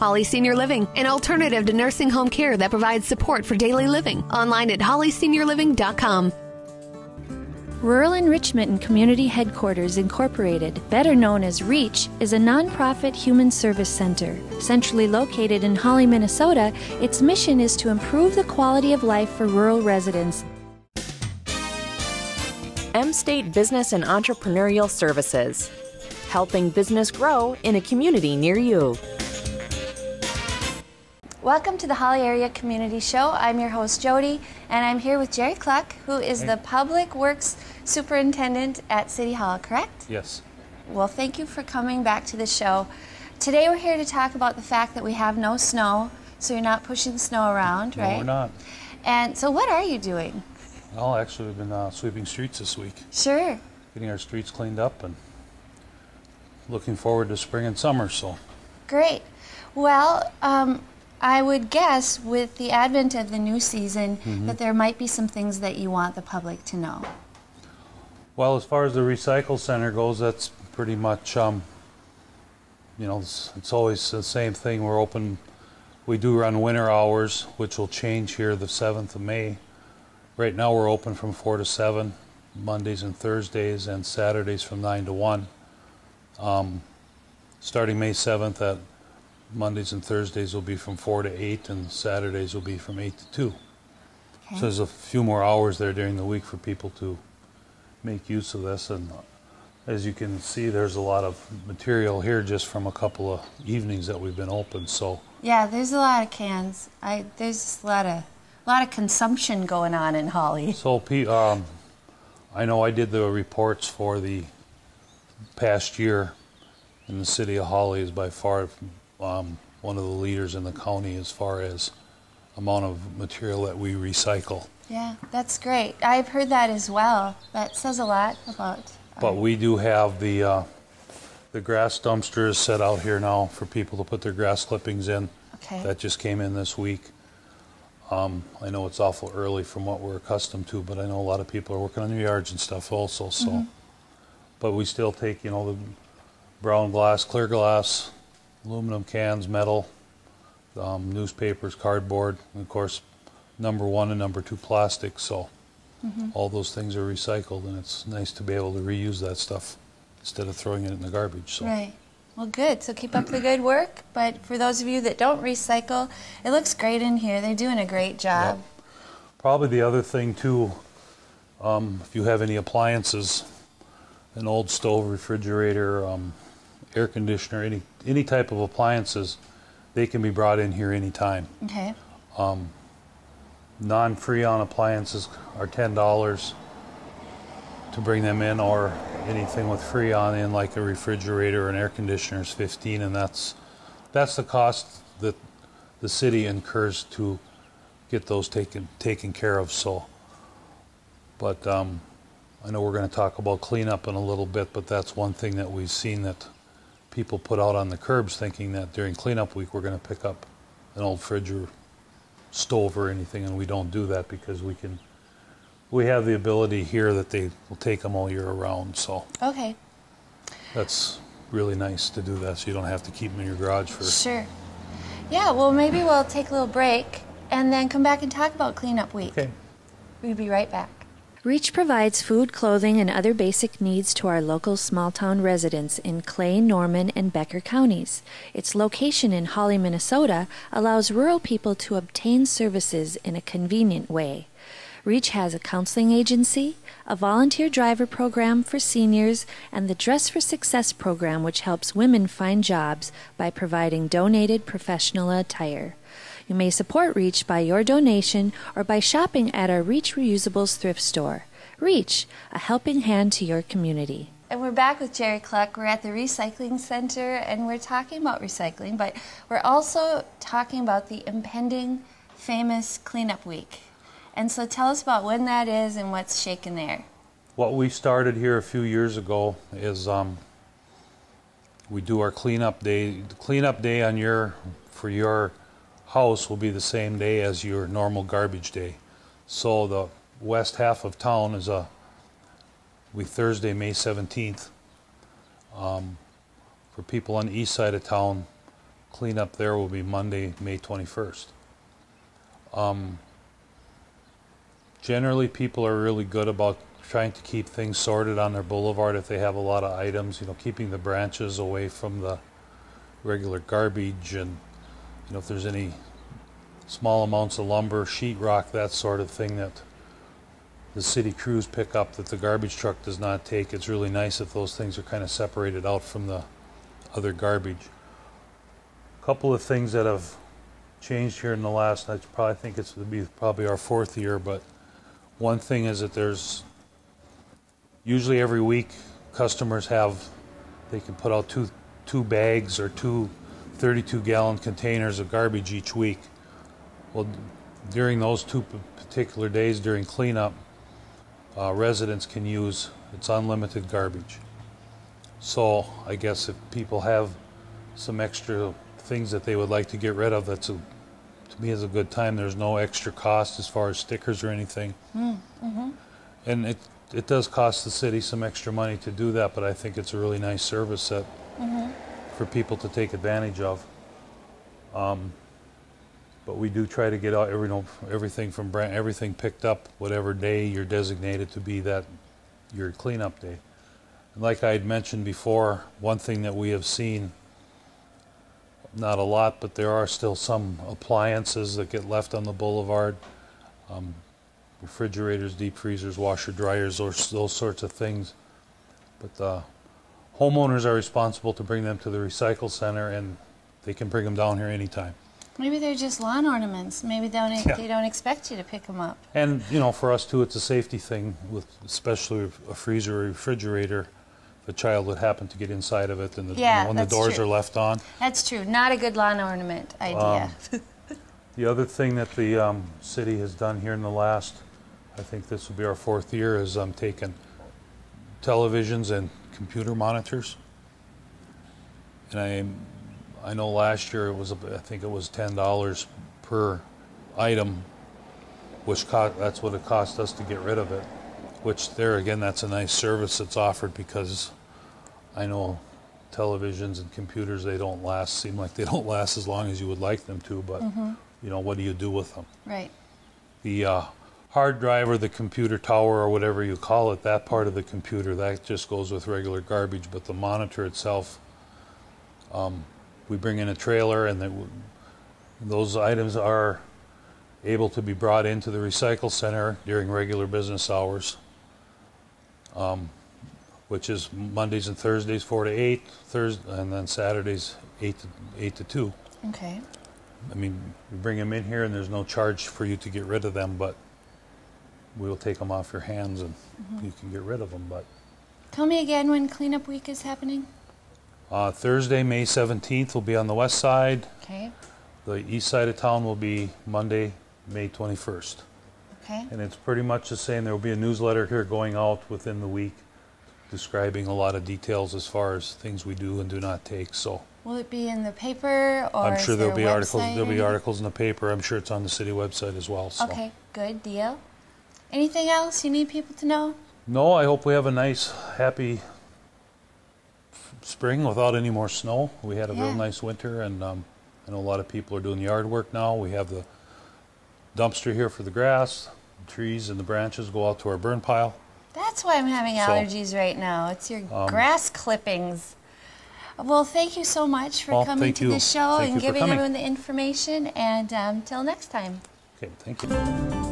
Holly Senior Living, an alternative to nursing home care that provides support for daily living. Online at hollyseniorliving.com. Rural Enrichment and Community Headquarters Incorporated, better known as REACH, is a nonprofit human service center. Centrally located in Holly, Minnesota, its mission is to improve the quality of life for rural residents. M-State Business and Entrepreneurial Services, helping business grow in a community near you. Welcome to the Holly Area Community Show. I'm your host, Jody, and I'm here with Jerry Cluck, who is the Public Works Superintendent at City Hall, correct? Yes. Well, thank you for coming back to the show. Today we're here to talk about the fact that we have no snow, so you're not pushing snow around, right? No, we're not. And so what are you doing? Well, actually, we've been sweeping streets this week. Sure. Getting our streets cleaned up and looking forward to spring and summer, so. Great. Well, I would guess with the advent of the new season that there might be some things that you want the public to know. Well, as far as the recycle center goes, that's pretty much, you know, it's always the same thing. We're open. We do run winter hours, which will change here the 7th of May. Right now we're open from 4 to 7, Mondays and Thursdays, and Saturdays from 9 to 1. Starting May 7th, at Mondays and Thursdays will be from 4 to 8, and Saturdays will be from 8 to 2. Okay. So there's a few more hours there during the week for people to make use of this. And as you can see, there's a lot of material here just from a couple of evenings that we've been open. So yeah, there's a lot of cans. There's a lot of consumption going on in Holly. So I know I did the reports for the past year, and the city of Holly is by far one of the leaders in the county as far as amount of material that we recycle. Yeah, that's great. I've heard that as well. That says a lot about. But we do have the grass dumpsters set out here now for people to put their grass clippings in. Okay. That just came in this week. I know it's awful early from what we're accustomed to, but I know a lot of people are working on their yards and stuff also. So, but we still take, you know, the brown glass, clear glass, aluminum cans, metal, newspapers, cardboard, and of course, number 1 and number 2 plastic. So all those things are recycled, and it's nice to be able to reuse that stuff instead of throwing it in the garbage. So. Right. Well, good. So keep up the good work. But for those of you that don't recycle, it looks great in here. They're doing a great job. Yep. Probably the other thing, too, if you have any appliances, an old stove, refrigerator, air conditioner, any type of appliances, they can be brought in here anytime. Okay. Non-Freon appliances are $10 to bring them in, or anything with Freon in, like a refrigerator or an air conditioner, is $15, and that's the cost that the city incurs to get those taken care of. So, but I know we're going to talk about cleanup in a little bit, but that's one thing that we've seen that people put out on the curbs, thinking that during cleanup week we're going to pick up an old fridge or stove or anything, and we don't do that because we have the ability here that they will take them all year around. So okay, that's really nice to do that, so you don't have to keep them in your garage for. Sure. Yeah. Well, maybe we'll take a little break and then come back and talk about cleanup week. Okay. We'll be right back. REACH provides food, clothing, and other basic needs to our local small-town residents in Clay, Norman, and Becker counties. Its location in Holly, Minnesota, allows rural people to obtain services in a convenient way. REACH has a counseling agency, a volunteer driver program for seniors, and the Dress for Success program, which helps women find jobs by providing donated professional attire. You may support REACH by your donation or by shopping at our REACH Reusables thrift store. REACH, a helping hand to your community. And we're back with Jerry Cluck. We're at the Recycling Center, and we're talking about recycling, but we're also talking about the impending famous cleanup week. And so tell us about when that is and what's shaking there. What we started here a few years ago is we do our cleanup day. The cleanup day for your house will be the same day as your normal garbage day. So the west half of town is Thursday, May 17th. For people on the east side of town, cleanup there will be Monday, May 21st. Generally, people are really good about trying to keep things sorted on their boulevard if they have a lot of items, you know, keeping the branches away from the regular garbage, and, you know, if there's any small amounts of lumber, sheetrock, that sort of thing that the city crews pick up that the garbage truck does not take. It's really nice if those things are kind of separated out from the other garbage. A couple of things that have changed here in the last, I probably think it's to be probably our 4th year, but one thing is that there's usually every week customers they can put out two bags or two 32-gallon containers of garbage each week. Well, during those 2 particular days during cleanup, residents can use, it's unlimited garbage. So I guess if people have some extra things that they would like to get rid of, to me is a good time. There's no extra cost as far as stickers or anything. Mm-hmm. And it does cost the city some extra money to do that, but I think it's a really nice service that for people to take advantage of. But we do try to get out everything picked up whatever day you're designated to be that your cleanup day. And like I had mentioned before, one thing that we have seen, not a lot, but there are still some appliances that get left on the boulevard. Refrigerators, deep freezers, washer dryers, those sorts of things. But homeowners are responsible to bring them to the recycle center, and they can bring them down here anytime. Maybe they're just lawn ornaments. Maybe they don't expect you to pick them up. And, you know, for us too, it's a safety thing, with especially a freezer or refrigerator. If a child would happen to get inside of it, and when the doors are left on. That's true. Not a good lawn ornament idea. The other thing that the city has done here in the last, I think this will be our 4th year, is taken televisions and computer monitors. And I know last year I think it was $10 per item, that's what it cost us to get rid of it. Which there again, that's a nice service that's offered, because I know televisions and computers, seem like they don't last as long as you would like them to, but you know, what do you do with them? Right. The hard drive or the computer tower or whatever you call it, that part of the computer, that just goes with regular garbage, but the monitor itself, we bring in a trailer, and those items are able to be brought into the recycle center during regular business hours, which is Mondays and Thursdays 4 to 8, and then Saturdays 8 to 2. Okay. I mean, we bring them in here, and there's no charge for you to get rid of them, but we'll take them off your hands, and you can get rid of them. But tell me again when cleanup week is happening. Thursday, May 17th will be on the west side. Okay. The east side of town will be Monday, May 21st. Okay. And it's pretty much the same. There will be a newsletter here going out within the week describing a lot of details as far as things we do and do not take. So will it be in the paper, or I'm sure there'll be articles. There'll be or articles in the paper. I'm sure it's on the city website as well. So. Okay, good deal. Anything else you need people to know? No, I hope we have a nice, happy spring without any more snow. We had a real nice winter, and I know a lot of people are doing yard work now. We have the dumpster here for the grass. The trees and the branches go out to our burn pile. That's why I'm having allergies right now. It's your grass clippings. Well, thank you so much for coming to the show and giving everyone the information. And till next time. Okay, thank you.